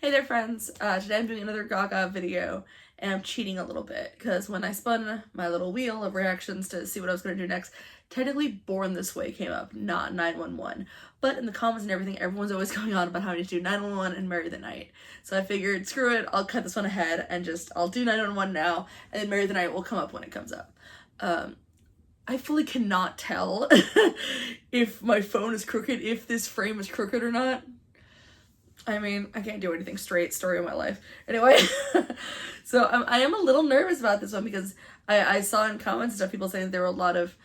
Hey there friends, today I'm doing another Gaga video and I'm cheating a little bit because when I spun my little wheel of reactions to see what I was going to do next, technically Born This Way came up, not 911. But in the comments and everything, everyone's always going on about having to do 911 and Marry the Night. So I figured, screw it, I'll cut this one ahead and I'll do 911 now and then Marry the Night will come up when it comes up. I fully cannot tell if my phone is crooked, if this frame is crooked or not. I mean, I can't do anything straight, story of my life. Anyway, so I am a little nervous about this one because I saw in comments and stuff people saying there were a lot of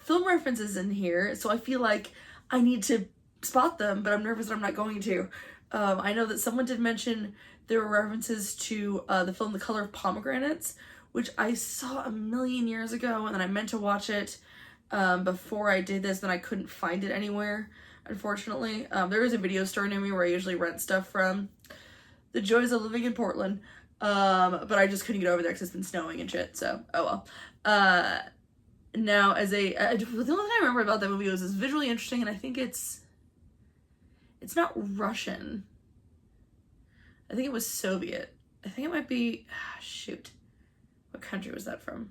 film references in here, so I feel like I need to spot them, but I'm nervous that I'm not going to. I know that someone did mention there were references to the film The Color of Pomegranates, which I saw a million years ago, and then I meant to watch it before I did this, then I couldn't find it anywhere. Unfortunately, there is a video store near me where I usually rent stuff from. The joys of living in Portland. But I just couldn't get over there because it's been snowing and shit, so oh well. Now, the only thing I remember about that movie was it's visually interesting, and I think it's not Russian. I think it was Soviet. I think it might be, shoot. What country was that from?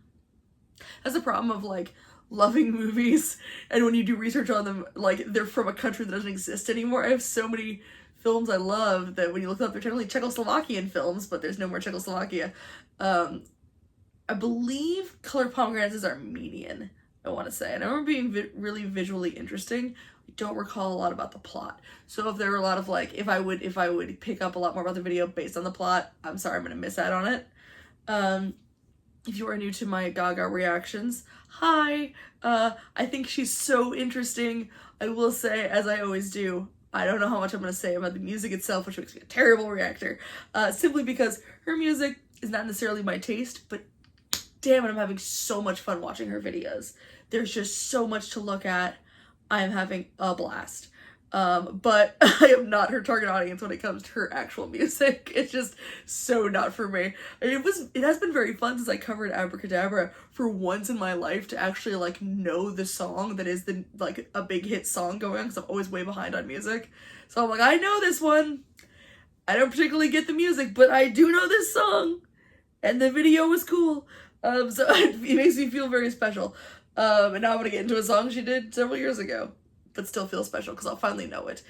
That's the problem of, like, loving movies, and when you do research on them, like, they're from a country that doesn't exist anymore. I have so many films I love that when you look up, they're technically Czechoslovakian films, but there's no more Czechoslovakia. I believe Color of Pomegranates is Armenian, I want to say, and I remember being really visually interesting. I don't recall a lot about the plot, so if there were a lot of, like, if I would pick up a lot more about the video based on the plot, I'm sorry, I'm gonna miss out on it. If you are new to my Gaga reactions, hi! I think she's so interesting. I will say, as I always do, I don't know how much I'm going to say about the music itself, which makes me a terrible reactor, simply because her music is not necessarily my taste, but damn it, I'm having so much fun watching her videos. There's just so much to look at. I am having a blast. But I am not her target audience when it comes to her actual music. It's just so not for me. It has been very fun since I covered Abracadabra for once in my life to actually, like, know the song that is like a big hit song going on, because I'm always way behind on music. So I'm like, I know this one. I don't particularly get the music, but I do know this song. And the video was cool. So it makes me feel very special. And now I'm gonna get into a song she did several years ago, but still feel special because I'll finally know it.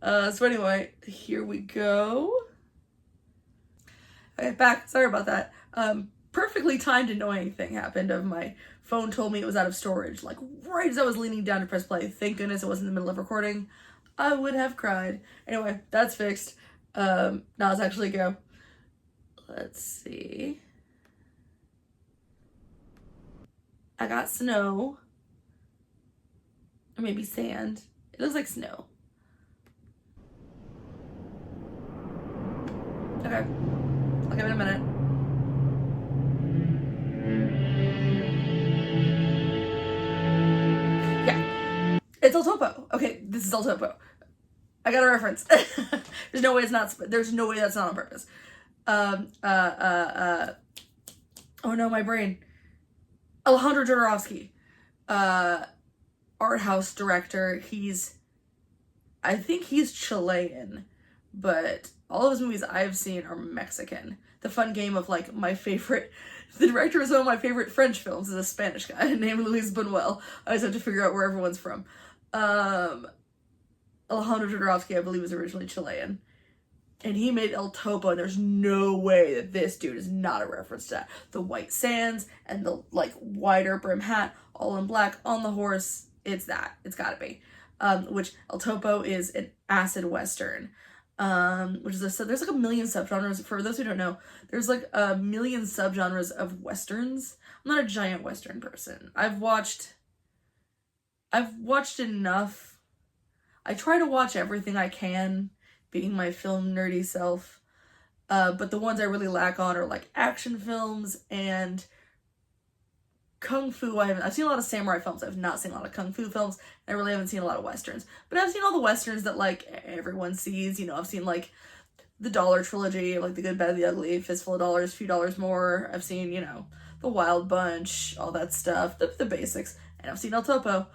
So anyway, here we go. Okay, back. Sorry about that. Perfectly timed annoying thing happened of my phone told me it was out of storage, like right as I was leaning down to press play. Thank goodness it wasn't in the middle of recording. I would have cried. Anyway, that's fixed. Now let's actually go. Let's see. I got snow. Or maybe sand. It looks like snow. Okay. I'll give it a minute. Yeah. It's El Topo. Okay, this is El Topo. I got a reference. There's no way it's not, there's no way that's not on purpose. Oh no, my brain. Alejandro Jodorowsky. Art house director. I think he's Chilean, but all of his movies I've seen are Mexican. The fun game of, like, the director of some of my favorite French films is a Spanish guy named Luis Buñuel. I always have to figure out where everyone's from. Alejandro Jodorowsky, I believe, is originally Chilean. And he made El Topo, and there's no way that this dude is not a reference to that. The white sands and the, like, wider brim hat, all in black, on the horse. It's that. It's gotta be. Which El Topo is an acid western. Which is there's like a million subgenres. For those who don't know, there's like a million subgenres of westerns. I'm not a giant western person. I've watched enough. I try to watch everything I can, being my film nerdy self. But the ones I really lack on are like action films and Kung Fu. I've seen a lot of samurai films. I've not seen a lot of Kung Fu films. I really haven't seen a lot of westerns. But I've seen all the westerns that, like, everyone sees. You know, I've seen, like, the Dollar Trilogy, like The Good, Bad, the Ugly, Fistful of Dollars, Few Dollars More. I've seen, you know, The Wild Bunch, all that stuff, the basics. And I've seen El Topo.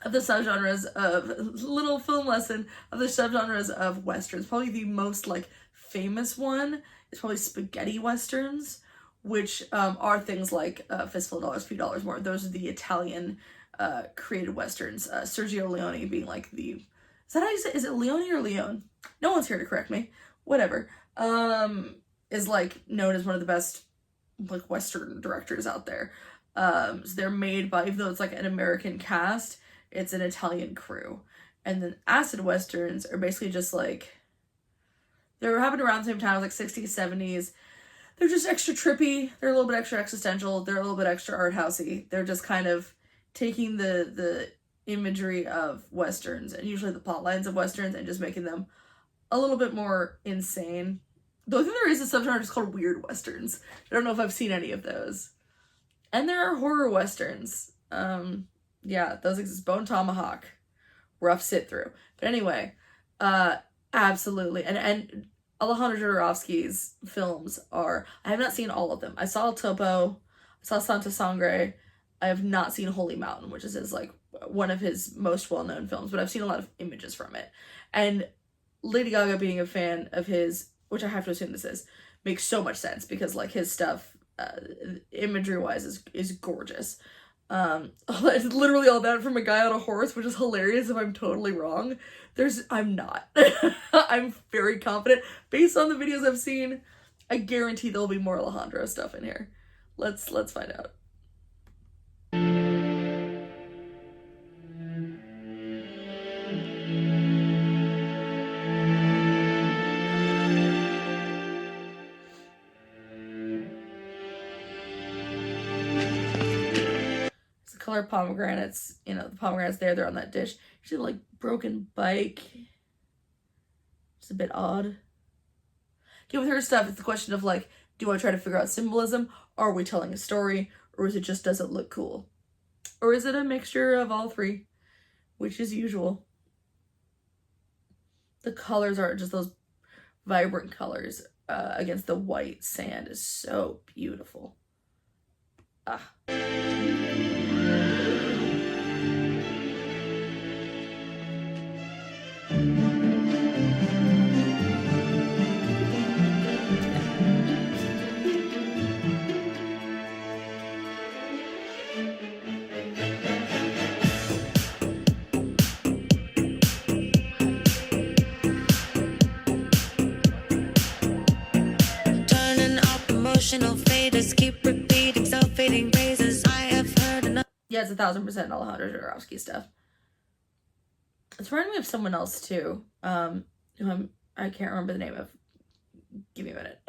of the subgenres of, little film lesson, of the subgenres of westerns. Probably the most like famous one is probably spaghetti westerns, which are things like Fistful of Dollars, Few Dollars More. Those are the Italian created westerns. Sergio Leone being like the, is that how you say, is it Leone or Leone? No one's here to correct me. Whatever. Is like known as one of the best like western directors out there. So they're made by, even though it's like an American cast, it's an Italian crew. And then acid westerns are basically just like, they were happening around the same time, like 60s, 70s. They're just extra trippy. They're a little bit extra existential. They're a little bit extra art housey. They're just kind of taking the imagery of westerns and usually the plot lines of westerns and just making them a little bit more insane. Though I think there is a subgenre just called weird westerns. I don't know if I've seen any of those. And there are horror westerns. Yeah, those exist. Bone Tomahawk. Rough sit through. But anyway, absolutely. And Alejandro Jodorowsky's films are, I have not seen all of them. I saw El Topo, I saw Santa Sangre. I have not seen Holy Mountain, which is his like one of his most well-known films, but I've seen a lot of images from it. And Lady Gaga being a fan of his, which I have to assume this is, makes so much sense because like his stuff, imagery wise, is gorgeous. Literally all that from a guy on a horse, which is hilarious if I'm totally wrong. I'm not. I'm very confident. Based on the videos I've seen, I guarantee there'll be more Alejandro stuff in here. Let's find out. Color pomegranates, you know, the pomegranates they're on that dish. She had like broken bike. It's a bit odd. Okay, with her stuff, it's the question of like, do I try to figure out symbolism? Are we telling a story? Or is it just, does it look cool? Or is it a mixture of all three? Which is usual. The colors are just those vibrant colors against the white sand is so beautiful. Ah. Emotional faders keep repeating self-fading phrases. I have heard enough. Yeah, it's 1000% Alejandro Jodorowsky stuff. It's reminding me of someone else too. Who I can't remember the name of. Give me a minute.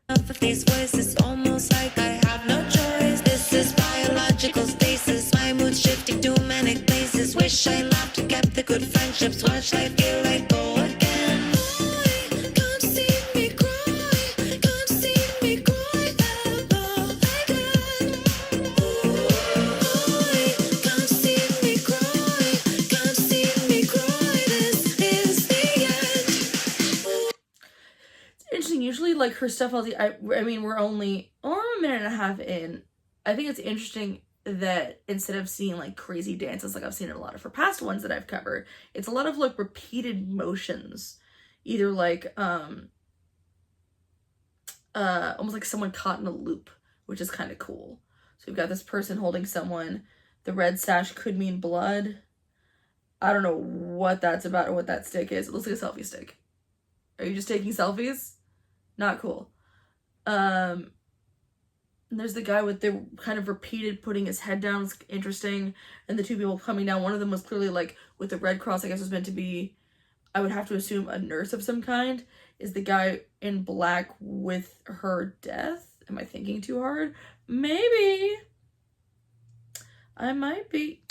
Enough of these voices, almost like I have no choice. This is biological stasis. My mood's shifting to manic places. Wish I laughed and kept the good friendships. Watch life feel like go again. Usually like her stuff, I mean, we're a minute and a half in. I think it's interesting that instead of seeing like crazy dances like I've seen in a lot of her past ones that I've covered, it's a lot of like repeated motions, either like almost like someone caught in a loop, which is kind of cool. So we've got this person holding someone. The red sash could mean blood. I don't know what that's about or what that stick is. It looks like a selfie stick. Are you just taking selfies? Not cool. And there's the guy with the kind of repeated putting his head down. It's interesting. And the two people coming down. One of them was clearly like with the red cross. I guess was meant to be, I would have to assume, a nurse of some kind. Is the guy in black with her death? Am I thinking too hard? Maybe. I might be.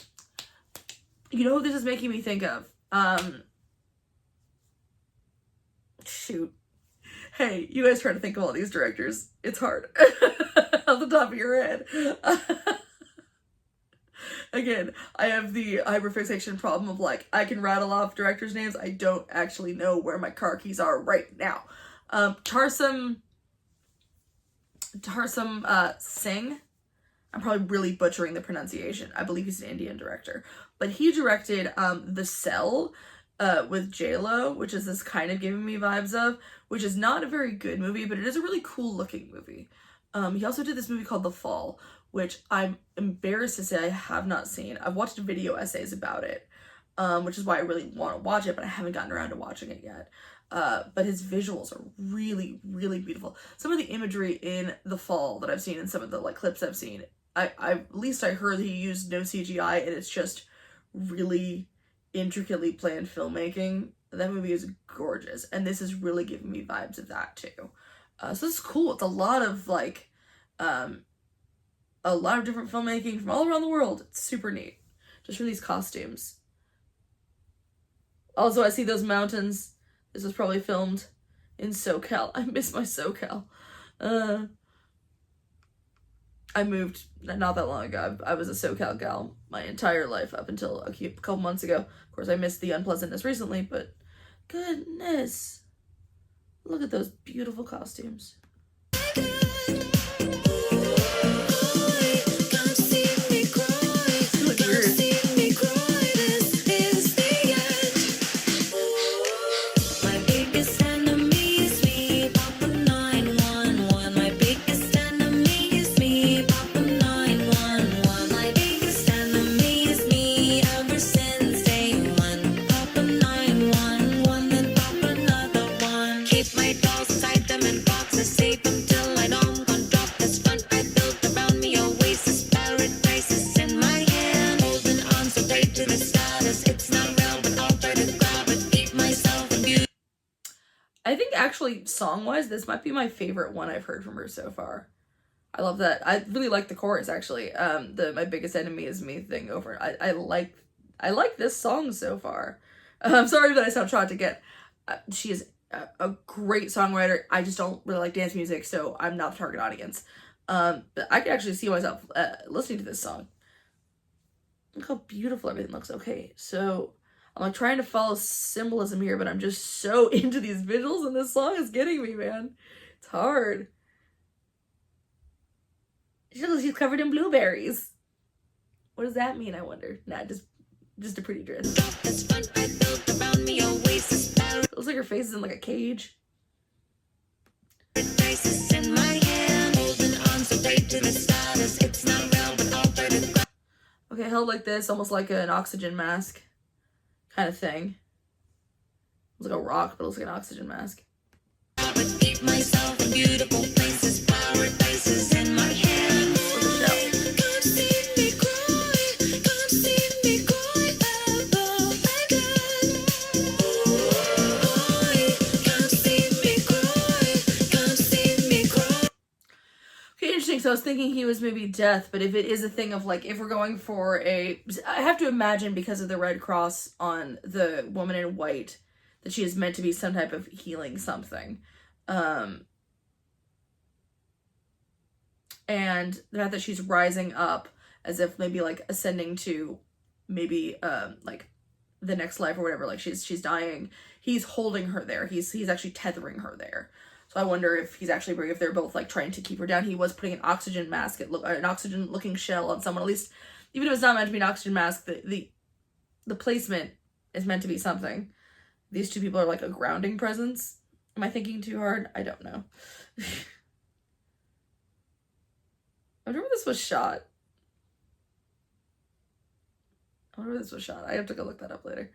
You know who this is making me think of? Shoot. Hey, you guys try to think of all these directors. It's hard. Off the top of your head. Again, I have the hyperfixation problem of like, I can rattle off directors' names. I don't actually know where my car keys are right now. Tarsum Singh. I'm probably really butchering the pronunciation. I believe he's an Indian director. but he directed The Cell with J-Lo, which is this kind of giving me vibes of, which is not a very good movie, but it is a really cool looking movie. He also did this movie called The Fall, which I'm embarrassed to say I have not seen. I've watched video essays about it, which is why I really want to watch it, but I haven't gotten around to watching it yet. But his visuals are really, really beautiful. Some of the imagery in The Fall that I've seen and some of the like clips I've seen, at least I heard he used no CGI, and it's just really intricately planned filmmaking. That movie is gorgeous, and this is really giving me vibes of that too. So this is cool. It's a lot of like, a lot of different filmmaking from all around the world. It's super neat. Just for these costumes. Also, I see those mountains. This was probably filmed in SoCal. I miss my SoCal. I moved not that long ago. I was a SoCal gal my entire life up until a couple months ago. Of course, I missed the unpleasantness recently, but goodness. Look at those beautiful costumes. I think actually song-wise, this might be my favorite one I've heard from her so far. I love that. I really like the chorus actually. The My Biggest Enemy Is Me thing over. I like this song so far. I'm sorry that I sound traught to get. She is a great songwriter. I just don't really like dance music, so I'm not the target audience. But I can actually see myself listening to this song. Look how beautiful everything looks. Okay, so I'm like trying to follow symbolism here, but I'm just so into these visuals, and this song is getting me, man. It's hard. She's covered in blueberries. What does that mean, I wonder? Nah, just a pretty dress. It looks like her face is in like a cage. Okay, held like this, almost like an oxygen mask kind of thing. It's like a rock, but it looks like an oxygen mask. Keep myself in beautiful places, places in my hand. So I was thinking he was maybe death, but if it is a thing of like, if we're going for I have to imagine because of the red cross on the woman in white that she is meant to be some type of healing something. And the fact that she's rising up as if maybe like ascending to maybe like the next life or whatever, like she's dying. He's holding her there. He's actually tethering her there. So I wonder if he's actually, if they're both like trying to keep her down. He was putting an oxygen mask, an oxygen looking shell on someone, at least, even if it's not meant to be an oxygen mask, the placement is meant to be something. These two people are like a grounding presence. Am I thinking too hard? I don't know. I wonder where this was shot. I have to go look that up later.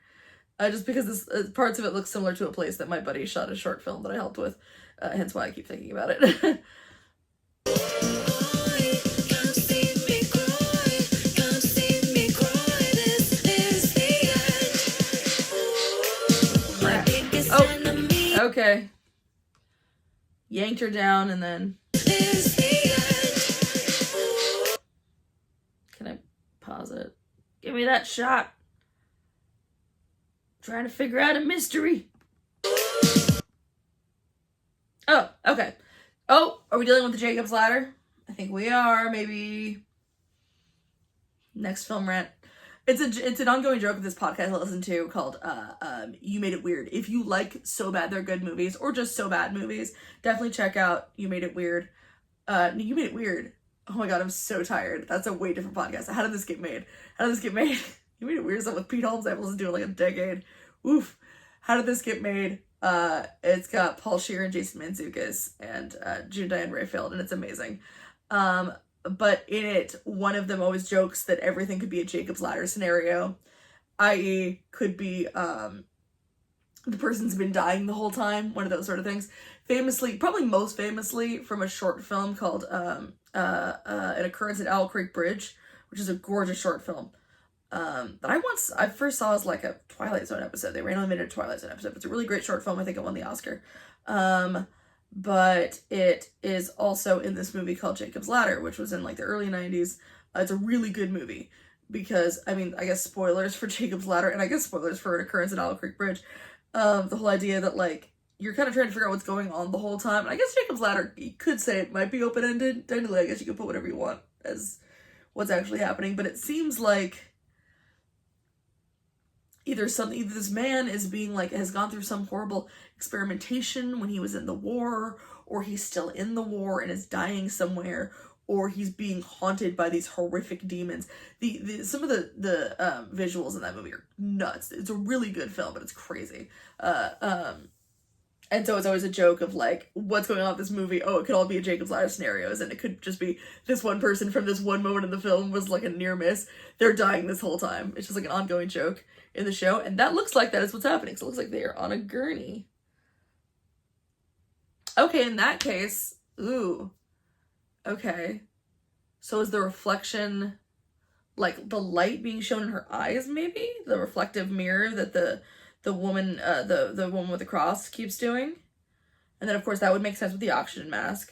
Just because this parts of it look similar to a place that my buddy shot a short film that I helped with. Hence why I keep thinking about it. Oh, okay. Yanked her down and then... Can I pause it? Give me that shot. Trying to figure out a mystery. Oh, okay. Oh, are we dealing with the Jacob's Ladder? I think we are, maybe. Next film rant. It's an ongoing joke of this podcast I listen to called You Made It Weird. If you like So Bad They're Good movies, or just So Bad movies, definitely check out You Made It Weird. You Made It Weird. Oh my god, I'm so tired. That's a way different podcast. How did this get made? He made weird stuff with Pete Holmes. I've listened to it like a decade. Oof. How did this get made? It's got Paul Scheer and Jason Mantzoukas and June Diane Raphael, and it's amazing. But in it, one of them always jokes that everything could be a Jacob's Ladder scenario, i.e. could be the person's been dying the whole time, one of those sort of things. Famously, probably most famously, from a short film called An Occurrence at Owl Creek Bridge, which is a gorgeous short film. That I first saw as like a Twilight Zone episode. They randomly made a Twilight Zone episode. It's a really great short film. I think it won the Oscar. But it is also in this movie called Jacob's Ladder, which was in like the early 90s. It's a really good movie because, I mean, I guess spoilers for Jacob's Ladder, and I guess spoilers for An Occurrence at Owl Creek Bridge. The whole idea that like you're kind of trying to figure out what's going on the whole time. And I guess Jacob's Ladder, you could say it might be open-ended. Technically, I guess you could put whatever you want as what's actually happening, but it seems like either this man is being like, has gone through some horrible experimentation when he was in the war, or he's still in the war and is dying somewhere, or he's being haunted by these horrific demons. Some of the visuals in that movie are nuts. It's a really good film, but it's crazy. And so it's always a joke of like, what's going on with this movie? Oh, it could all be a Jacob's Ladder scenarios, and it could just be this one person from this one moment in the film was like a near miss. They're dying this whole time. It's just like an ongoing joke in the show, and that looks like that is what's happening. So it looks like they are on a gurney. Okay, in that case, ooh. Okay. So is the reflection like the light being shown in her eyes, maybe? The reflective mirror that the woman, the woman with the cross keeps doing? And then of course that would make sense with the oxygen mask.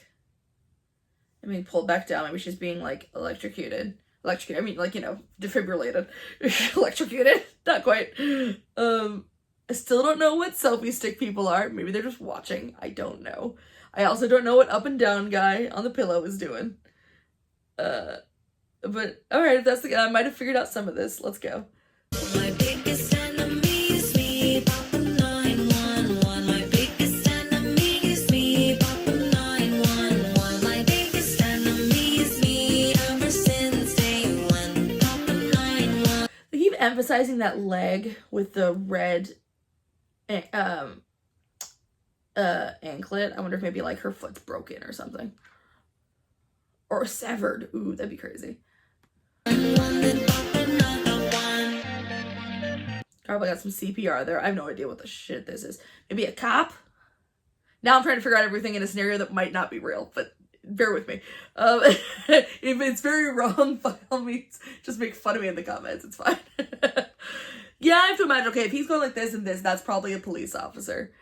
I mean, pulled back down, maybe she's being like electrocuted. I mean, like, you know, defibrillated. Electrocuted. Not quite. I still don't know what selfie stick people are. Maybe they're just watching. I don't know. I also don't know what up and down guy on the pillow is doing. But alright, if that's the guy, I might have figured out some of this. Let's go. My biggest enemy is me, Papa 911. My biggest enemy is me, Papa 911. My biggest enemy is me ever since day one, Papa 911. They keep emphasizing that leg with the red anklet. I wonder if maybe like her foot's broken or something. Or severed. Ooh, that'd be crazy. Probably got some CPR there. I have no idea what the shit this is. Maybe a cop? Now I'm trying to figure out everything in a scenario that might not be real, but bear with me. If it's very wrong, by all means, just make fun of me in the comments. It's fine. Yeah, I have to imagine, okay, if he's going like this and this, that's probably a police officer.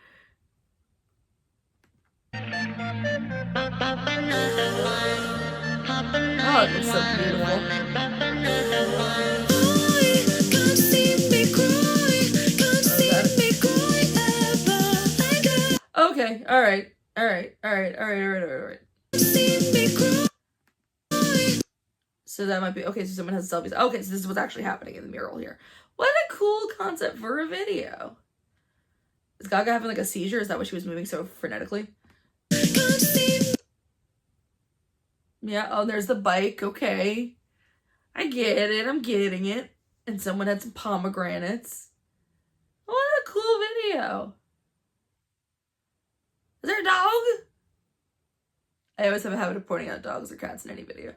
Oh, it looks so beautiful. Okay, alright. So that might be, okay, so someone has selfies. Okay, so this is what's actually happening in the mural here. What a cool concept for a video. Is Gaga having like a seizure? Is that why she was moving so frenetically? Yeah, oh, there's the bike. Okay. I get it. I'm getting it. And someone had some pomegranates. What a cool video. Is there a dog? I always have a habit of pointing out dogs or cats in any video.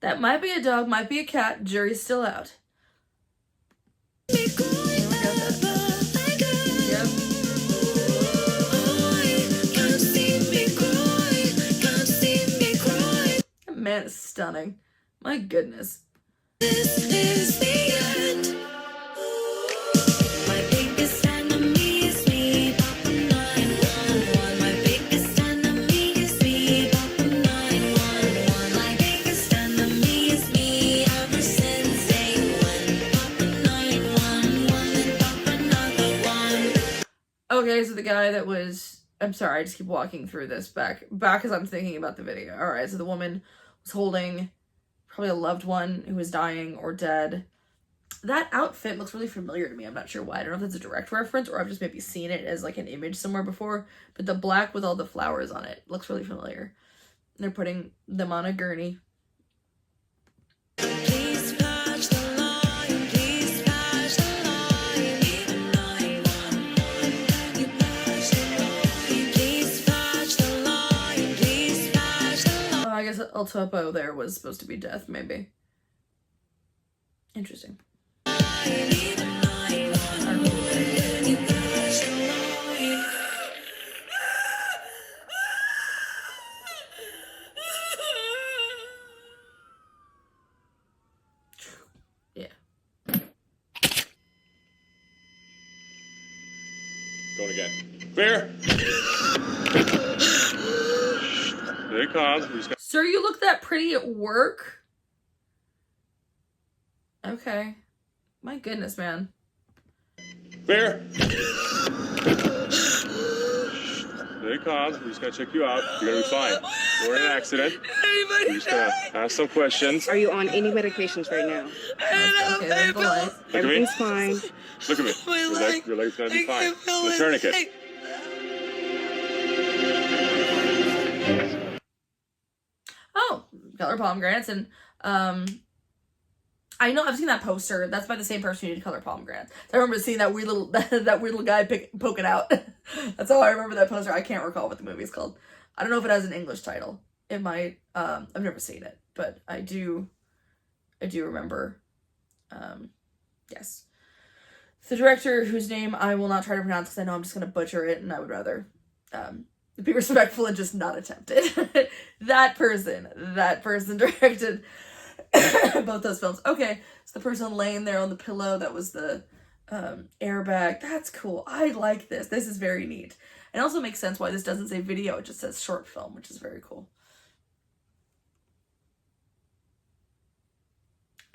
That might be a dog, might be a cat. Jury's still out. Man is stunning. My goodness. This is the end. My biggest enemy is me, Papa 911. My biggest enemy is me, Papa 911. My biggest enemy is me ever since day one, Papa 911 and Papa another one. Okay, so the guy that was, I'm sorry, I just keep walking through this back as I'm thinking about the video. Alright, so the woman was holding probably a loved one who was dying or dead. That outfit looks really familiar to me. I'm not sure why. I don't know if it's a direct reference or I've just maybe seen it as like an image somewhere before, but the black with all the flowers on it looks really familiar. They're putting them on a gurney. Please patch the line, please El Topo there was supposed to be death, maybe. Interesting. Yeah. Going again. Clear. There it comes. We just got Sir, you look that pretty at work? Okay. My goodness, man. clear. There it comes. We just gotta check you out. You're gonna be fine. You're in an accident. We're just gonna ask some questions. Are you on any medications right now? Okay, there's the light. Look at me. Everything's fine. Look at me. Your leg's gonna be fine. The tourniquet. Oh, color pomegranates, and I know I've seen that poster. That's by the same person who did color pomegranates. So I remember seeing that weird little that weird little guy poking out. That's how I remember that poster. I can't recall what the movie's called. I don't know if it has an English title. It might. I've never seen it, but I do remember. Yes, the director, whose name I will not try to pronounce because I know I'm just gonna butcher it, and I would rather be respectful and just not attempt it. that person directed both those films. Okay, so the person laying there on the pillow, that was the airbag. That's cool. I like this. This is very neat. It also makes sense why this doesn't say video, it just says short film, which is very cool.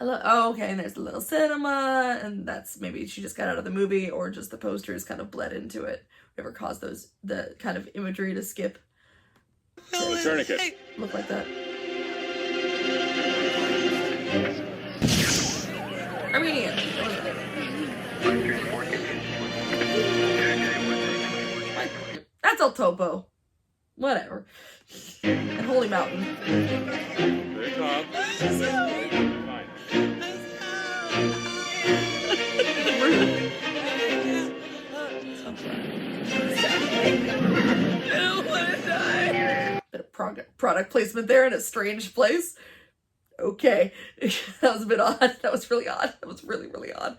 Oh, okay, and there's a little cinema, and that's maybe she just got out of the movie, or just the posters kind of bled into it. Whatever caused the kind of imagery to skip. The tourniquet. Look like that. Armenian. That's El Topo. Whatever. And Holy Mountain. There it comes. Fine. I don't want to die. Bit of product placement there in a strange place. Okay. That was a bit odd. That was really odd. That was really, really odd.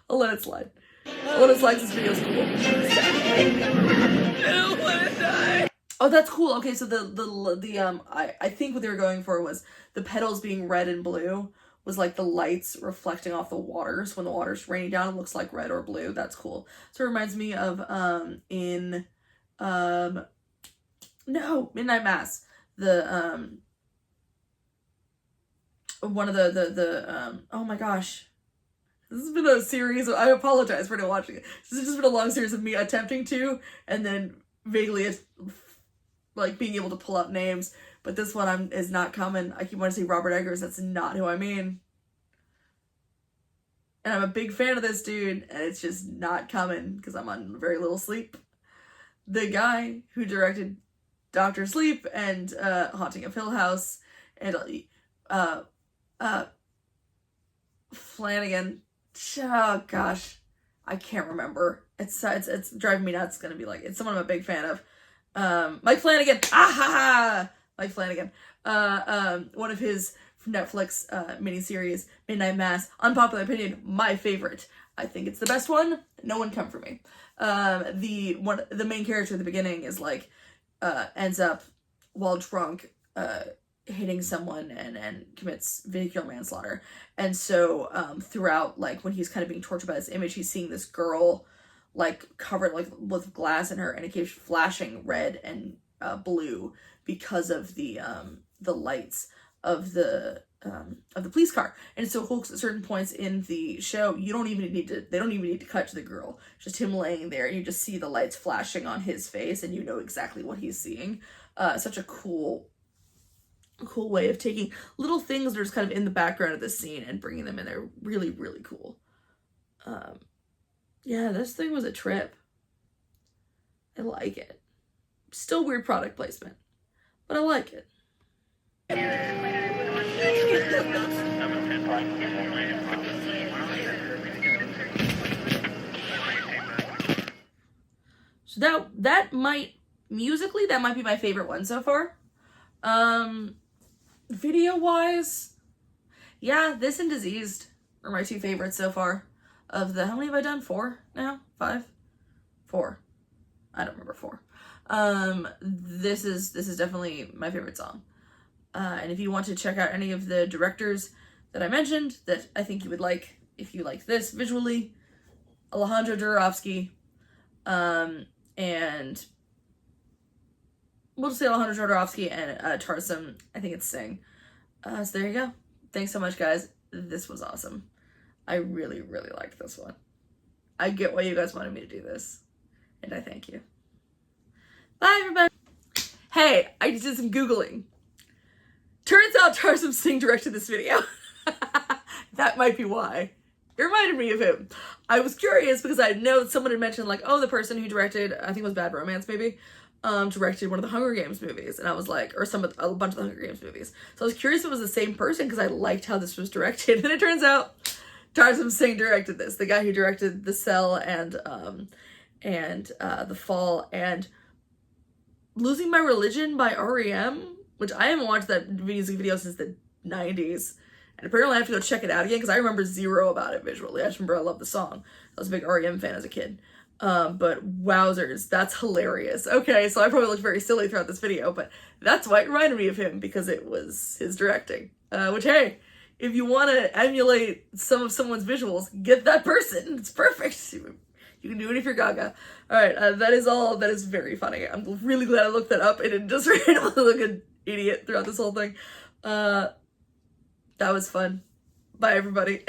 I'll let it slide. I'll let it slide. This video's cool. I don't want to die. Oh, that's cool. Okay, so I think what they were going for was the petals being red and blue was like the lights reflecting off the waters. When the water's raining down, it looks like red or blue. That's cool. So it reminds me of Midnight Mass. The one of the oh my gosh. This has been a series. I apologize for not watching it. This has just been a long series of me attempting to, and then vaguely like being able to pull up names. But this one is not coming. I keep wanting to say Robert Eggers. That's not who I mean. And I'm a big fan of this dude, and it's just not coming because I'm on very little sleep. The guy who directed Dr. Sleep and Haunting of Hill House and Flanagan. Oh gosh, I can't remember. It's driving me nuts. It's gonna be like, it's someone I'm a big fan of. Mike Flanagan. Mike Flanagan. One of his Netflix miniseries, Midnight Mass. Unpopular opinion, my favorite. I think it's the best one. No one come for me. The main character at the beginning is like ends up while drunk hitting someone and commits vehicular manslaughter. And so throughout, like when he's kind of being tortured by this image, he's seeing this girl like covered like with glass in her, and it keeps flashing red and blue because of the lights of the police car. And so at certain points in the show, they don't even need to cut to the girl, just him laying there, and you just see the lights flashing on his face, and you know exactly what he's seeing. Such a cool way of taking little things that are just kind of in the background of the scene and bringing them in there. Really, really cool. Yeah, this thing was a trip. I like it. Still weird product placement, but I like it. So that might musically, that might be my favorite one so far. Video-wise, yeah, this and Diseased are my two favorites so far. Of the, how many have I done? 4 now? 5? 4. I don't remember 4. This is definitely my favorite song. And if you want to check out any of the directors that I mentioned that I think you would like, if you like this visually, Alejandro Jodorowsky, and we'll just say Alejandro Jodorowsky and Tarsum, I think it's Sing. So there you go. Thanks so much, guys. This was awesome. I really, really liked this one. I get why you guys wanted me to do this, and I thank you. Bye, everybody. Hey, I just did some Googling. Turns out Tarsum Singh directed this video. That might be why. It reminded me of him. I was curious because I know someone had mentioned, like, oh, the person who directed, I think it was Bad Romance, maybe, directed one of the Hunger Games movies. And I was like, or a bunch of the Hunger Games movies. So I was curious if it was the same person because I liked how this was directed. And it turns out Tarsum Singh directed this. The guy who directed The Cell and The Fall and Losing My Religion by R.E.M., which I haven't watched that music video since the 90s. And apparently I have to go check it out again because I remember zero about it visually. I just remember I loved the song. I was a big R.E.M. fan as a kid. But wowzers, that's hilarious. Okay, so I probably looked very silly throughout this video, but that's why it reminded me of him, because it was his directing. Which, hey, if you want to emulate some of someone's visuals, get that person. It's perfect. You can do it if you're Gaga. Alright, that is all. That is very funny. I'm really glad I looked that up and didn't just randomly look an idiot throughout this whole thing. That was fun. Bye, everybody.